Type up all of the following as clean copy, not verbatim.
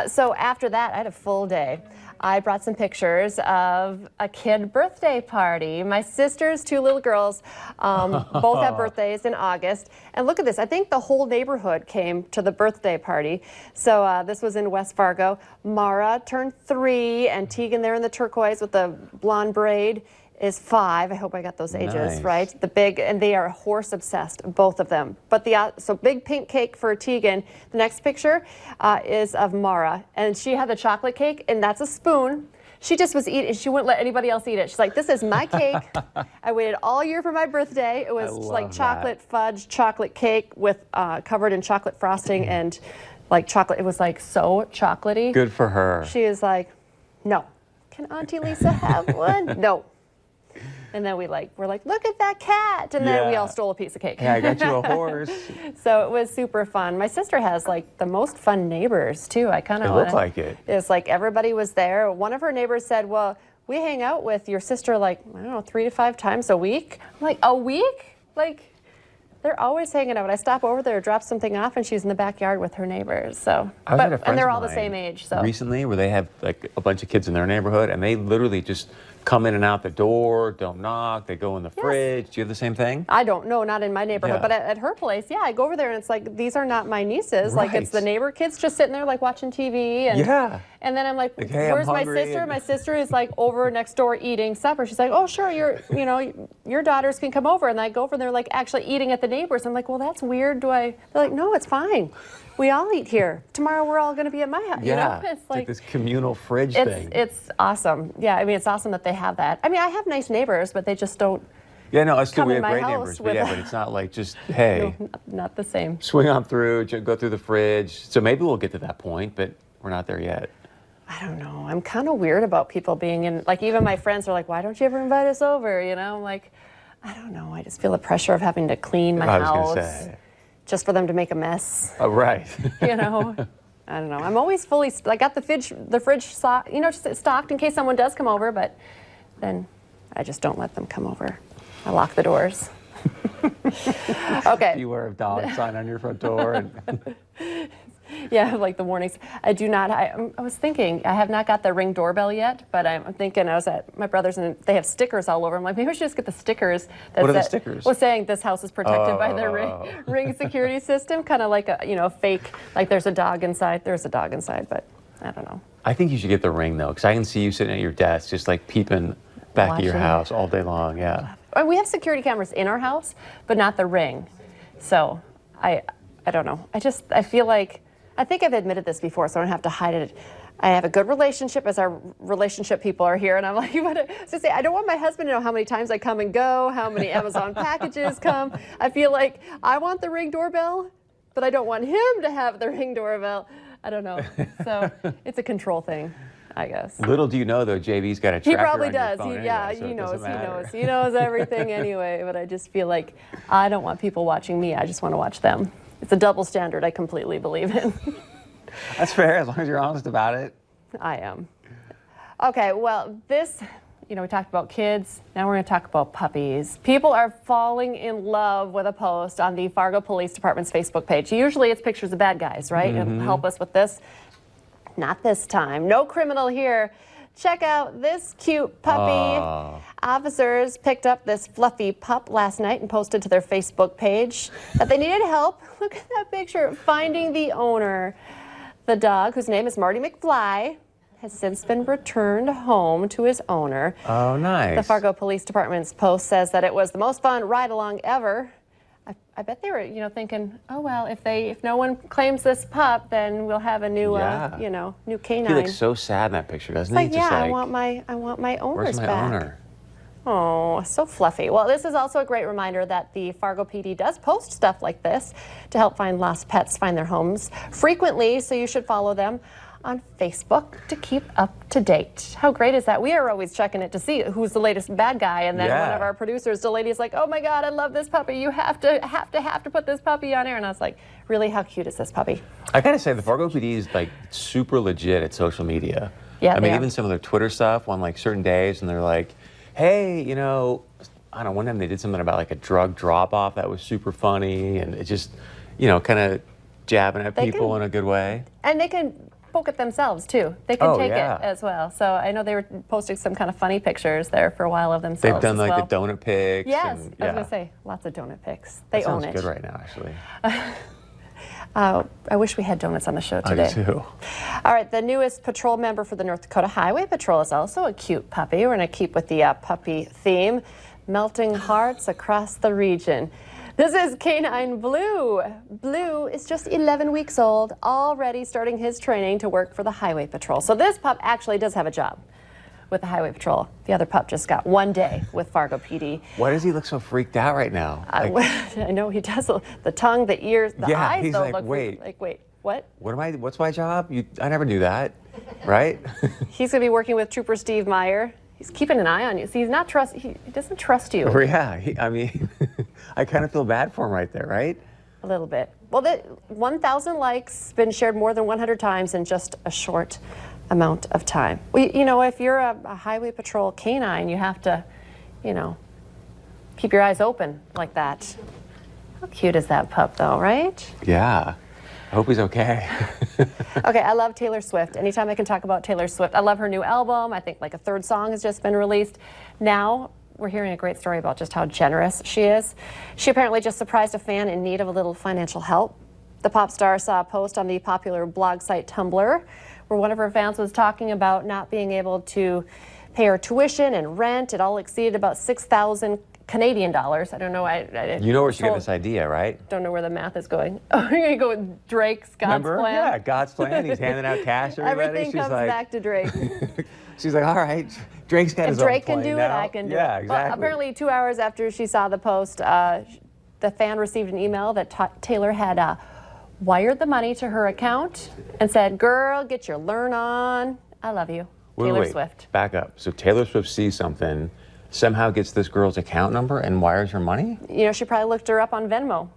So after that, I had a full day. I brought some pictures of a kid birthday party. My sister's two little girls both have birthdays in August. And look at this. I think the whole neighborhood came to the birthday party. So this was in West Fargo. Mara turned 3, and Tegan there in the turquoise with the blonde braid is 5. I hope I got those ages right. The big, and they are horse obsessed, both of them. But so big pink cake for Tegan. The next picture is of Mara, and she had the chocolate cake, and that's a spoon. She just was eating. She wouldn't let anybody else eat it. She's like, "This is my cake. I waited all year for my birthday." It was like chocolate fudge, chocolate cake with covered in chocolate frosting and like chocolate. It was like so chocolatey. Good for her. She is like, "No, can Auntie Lisa have one?" No. And then we're like, look at that cat. And then we all stole a piece of cake. Yeah, I got you a horse. So it was super fun. My sister has like the most fun neighbors too. I kind of looked like it. It's like everybody was there. One of her neighbors said, well, we hang out with your sister like, I don't know, 3 to 5 times a week. I'm like, a week? Like, they're always hanging out. I stop over there, drop something off, and she's in the backyard with her neighbors. So, and they're all the same age. So recently, where they have like a bunch of kids in their neighborhood, and they literally just come in and out the door, don't knock, they go in the fridge. Do you have the same thing? I don't know, not in my neighborhood, but at her place, I go over there and it's like, these are not my nieces. Like, it's the neighbor kids just sitting there like watching TV. And, and then I'm like, hey, where's my sister? My sister is like over next door eating supper. She's like, oh, sure, your daughters can come over. And I go over and they're like actually eating at the neighbors. I'm like, well, that's weird. They're like, no, it's fine. We all eat here. Tomorrow we're all going to be at my house. Yeah, you know? It's like this communal fridge thing. It's awesome. Yeah, I mean, it's awesome that they have that. I mean, I have nice neighbors, but they just don't. Yeah, no, us too. We have great neighbors, but it's not like just, hey. No, not the same. Swing on through, go through the fridge. So maybe we'll get to that point, but we're not there yet. I don't know. I'm kind of weird about people being in, like even my friends are like, why don't you ever invite us over? You know, I'm like, I don't know. I just feel the pressure of having to clean my house. I was going to say. Just for them to make a mess. Oh, right. You know, I don't know. I'm always fully, I got the fridge stocked, just stocked in case someone does come over, but then I just don't let them come over. I lock the doors. Okay. Beware of dog sign on your front door. And yeah, like the warnings. I was thinking, I have not got the Ring doorbell yet, but I'm thinking, I was at my brother's and they have stickers all over. I'm like, maybe I should just get the stickers. What are the stickers? Well, saying this house is protected by the Ring security system, kind of like a fake, like there's a dog inside. There's a dog inside, but I don't know. I think you should get the Ring though, because I can see you sitting at your desk just like peeping back at your house all day long. Yeah. We have security cameras in our house, but not the Ring. So I don't know. I feel like, I think I've admitted this before, so I don't have to hide it. I have a good relationship, as our relationship people are here, and I'm like, I don't want my husband to know how many times I come and go, how many Amazon packages come. I feel like I want the Ring doorbell, but I don't want him to have the Ring doorbell. I don't know. So it's a control thing, I guess. Little do you know, though, JV's got a tracker. He probably on your does. phone So he knows everything anyway. But I just feel like I don't want people watching me. I just want to watch them. It's a double standard I completely believe in. That's fair, as long as you're honest about it. I am. Okay, well, we talked about kids. Now we're going to talk about puppies. People are falling in love with a post on the Fargo Police Department's Facebook page. Usually it's pictures of bad guys, right? And help us with this. Not this time. No criminal here. Check out this cute puppy. Officers picked up this fluffy pup last night and posted to their Facebook page that they needed help. Look at that picture. Finding the owner. The dog, whose name is Marty McFly, has since been returned home to his owner. Oh, nice. The Fargo Police Department's post says that it was the most fun ride-along ever. I bet they were, thinking, oh well, if no one claims this pup, then we'll have a new, new canine. He looks so sad in that picture, doesn't he? Like, I want my owners back. Where's my owner? Oh, so fluffy. Well, this is also a great reminder that the Fargo PD does post stuff like this to help find lost pets find their homes frequently, so you should follow them on Facebook to keep up to date. How great is that? We are always checking it to see who's the latest bad guy, and then one of our producers, Delaney, is like, "Oh my God, I love this puppy. You have to put this puppy on air." And I was like, "Really? How cute is this puppy?" I gotta say, the Fargo PD is like super legit at social media. Yeah, I mean, even some of their Twitter stuff on like certain days, and they're like, "Hey, I don't know, one time they did something about like a drug drop-off that was super funny," and it just, kind of jabbing at people in a good way. And they can poke it themselves too. They can Oh, take yeah. it as well. So I know they were posting some kind of funny pictures there for a while of themselves. They've done as like well. the donut pics. Yes, and, I was yeah. gonna say lots of donut pics. They That own sounds it. good right now, actually. I wish we had donuts on the show I today. do too. All right, the newest patrol member for the North Dakota Highway Patrol is also a cute puppy. We're going to keep with the puppy theme, melting hearts across the region. This is Canine Blue. Blue is just 11 weeks old, already starting his training to work for the Highway Patrol. So this pup actually does have a job with the Highway Patrol. The other pup just got 1 day with Fargo PD. Why does he look so freaked out right now? I know he does. The tongue, the ears, the Yeah, eyes, he's though, like, look wait. like, wait, what? What's my job? I never knew that, right? He's going to be working with Trooper Steve Meyer. He's keeping an eye on you. See, he doesn't trust you. Yeah, I mean, I kind of feel bad for him right there, right? A little bit. Well, the 1,000 likes, been shared more than 100 times in just a short amount of time. Well, you know, if you're a Highway Patrol canine, you have to, you know, keep your eyes open like that. How cute is that pup, though, right? Yeah. I hope he's okay. Okay, I love Taylor Swift. Anytime I can talk about Taylor Swift, I love her new album. I think like a third song has just been released. Now we're hearing a great story about just how generous she is. She apparently just surprised a fan in need of a little financial help. The pop star saw a post on the popular blog site Tumblr where one of her fans was talking about not being able to pay her tuition and rent. It all exceeded about 6,000 Canadian dollars. I don't know. You know where she got this idea, right? Don't know where the math is going. Oh, you're going to go with Drake's God's Remember? Plan? Yeah, God's plan. He's handing out cash to everybody. Everything comes back to Drake. She's like, all right, Drake's got If his own Drake can plane do it, now. I can do it. Yeah, exactly. Well, apparently 2 hours after she saw the post, the fan received an email that Taylor had wired the money to her account and said, girl, get your learn on. I love you. Taylor Swift. Back up. So Taylor Swift sees something, somehow gets this girl's account number and wires her money? You know, she probably looked her up on Venmo.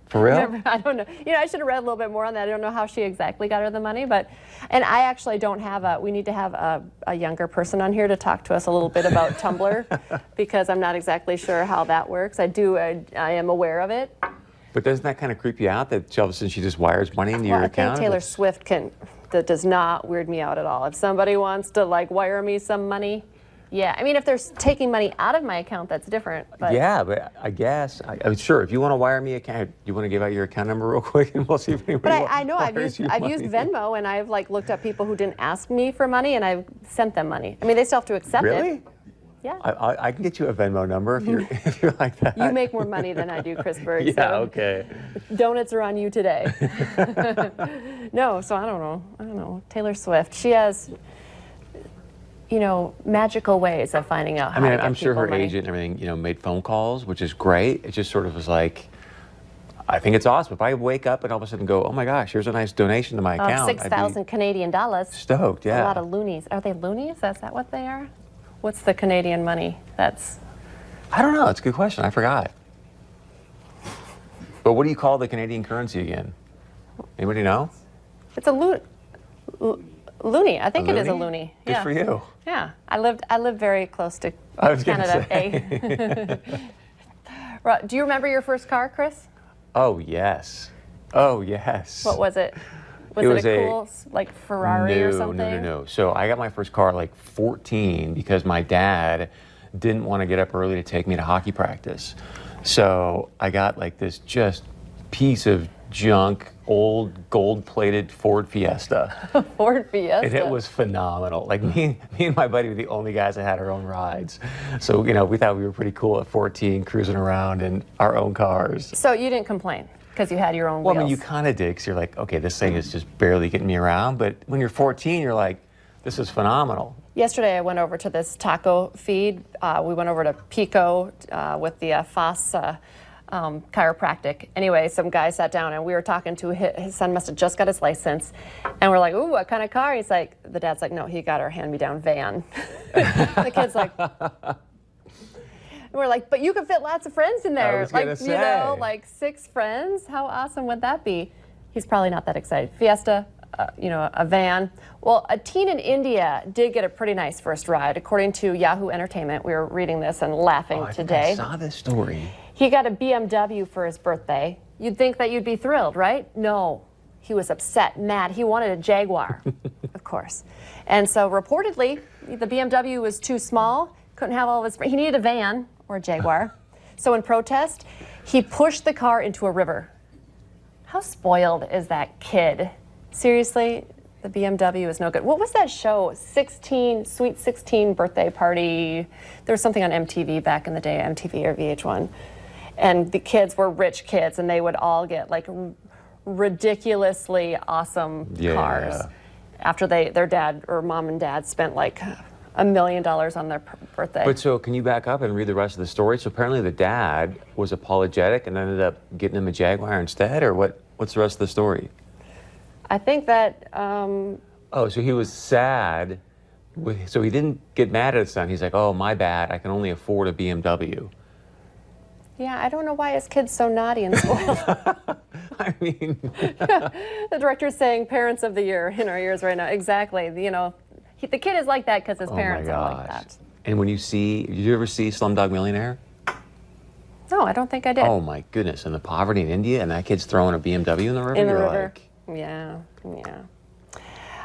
For real? I don't know. You know, I should have read a little bit more on that. I don't know how she exactly got her the money, and I actually don't have we need to have a younger person on here to talk to us a little bit about Tumblr because I'm not exactly sure how that works. I am aware of it. But doesn't that kind of creep you out that all of a sudden she just wires money into your I account? think Taylor Swift that does not weird me out at all. If somebody wants to like wire me some money, yeah. I mean, if they're taking money out of my account, that's different. But yeah, but I guess, I'm sure, if you want to wire me account, you want to give out your account number real quick and we'll see if anybody But I know I've used Venmo and I've like looked up people who didn't ask me for money and I've sent them money. I mean, they still have to accept it. Really? Yeah. I can get you a Venmo number if you're like that. You make more money than I do, Chris Berg. Yeah, so okay. Donuts are on you today. No, so I don't know. Taylor Swift, she has, you know, magical ways of finding out how to get I'm sure her people money. agent and everything, you know, made phone calls, which is great. It just sort of was like, I think it's awesome. If I wake up and all of a sudden go, oh my gosh, here's a nice donation to my account. 6,000 Canadian dollars. Stoked, yeah. A lot of loonies. Are they loonies? Is that what they are? What's the Canadian money? I don't know. It's a good question. I forgot. But what do you call the Canadian currency again? Anybody know? It's a loonie. I think it is a loonie? loonie. Good Yeah. for you. Yeah. I live very close to I was gonna Canada. Do you remember your first car, Chris? Oh, yes. Oh, yes. What was it? Was it a cool like Ferrari or something? No. So I got my first car at like 14 because my dad didn't want to get up early to take me to hockey practice. So I got like this just piece of junk, old gold-plated Ford Fiesta. Ford Fiesta. And it was phenomenal. Like me and my buddy were the only guys that had our own rides. So, you know, we thought we were pretty cool at 14, cruising around in our own cars. So you didn't complain because you had your own wheels. Well, I mean, you kind of did because you're like, okay, this thing is just barely getting me around. But when you're 14, you're like, this is phenomenal. Yesterday, I went over to this taco feed. We went over to Pico with the Foss chiropractic. Anyway, some guy sat down and we were talking to his son must have just got his license. And we're like, ooh, what kind of car? He's like, the dad's like, no, he got our hand-me-down van. The kid's like, and we're like, but you could fit lots of friends in there. I was gonna you know, like 6 friends. How awesome would that be? He's probably not that excited. Fiesta, you know, a van. Well, a teen in India did get a pretty nice first ride. According to Yahoo Entertainment, we were reading this and laughing today. I saw this story. He got a BMW for his birthday. You'd think that you'd be thrilled, right? No. He was upset, mad. He wanted a Jaguar, of course. And so reportedly, the BMW was too small, couldn't have all of his, he needed a van or a Jaguar. So in protest, he pushed the car into a river. How spoiled is that kid? Seriously, the BMW is no good. What was that show? Sweet 16 birthday party. There was something on MTV back in the day, MTV or VH1. And the kids were rich kids, and they would all get like ridiculously awesome cars after their dad or mom and dad spent like $1 million on their birthday. But so can you back up and read the rest of the story? So apparently the dad was apologetic and ended up getting him a Jaguar instead, or what's the rest of the story? I think that... Oh, so he was sad. So he didn't get mad at his son. He's like, oh, my bad. I can only afford a BMW. Yeah, I don't know why his kid's so naughty and spoiled. I mean... The director's saying parents of the year in our ears right now. Exactly. You know, the kid is like that because his parents are like that. And when did you ever see Slumdog Millionaire? No, I don't think I did. Oh my goodness, and the poverty in India, and that kid's throwing a BMW in the river? In the river. Yeah.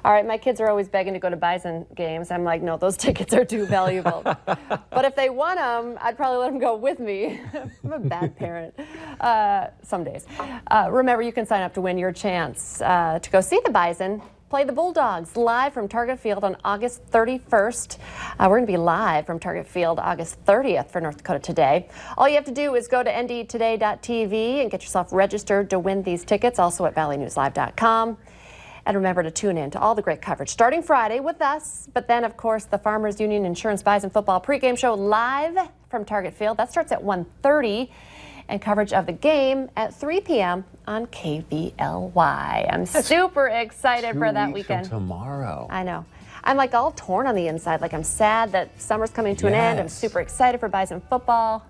All right, my kids are always begging to go to Bison games. I'm like, no, those tickets are too valuable. But if they want them, I'd probably let them go with me. I'm a bad parent some days. Remember, you can sign up to win your chance to go see the Bison play the Bulldogs live from Target Field on August 31st. We're going to be live from Target Field August 30th for North Dakota Today. All you have to do is go to ndtoday.tv and get yourself registered to win these tickets, also at valleynewslive.com. And remember to tune in to all the great coverage starting Friday with us. But then, of course, the Farmers Union Insurance Bison Football pregame show live from Target Field. That starts at 1:30. And coverage of the game at 3 p.m. on KVLY. I'm super excited for that weekend. From tomorrow. I know. I'm like all torn on the inside. Like I'm sad that summer's coming to an end. I'm super excited for Bison football.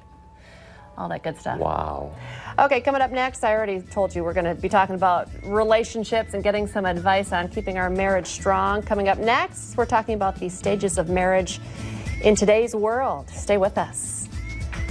All that good stuff. Wow. Okay, coming up next, I already told you we're going to be talking about relationships and getting some advice on keeping our marriage strong. Coming up next, we're talking about the stages of marriage in today's world. Stay with us.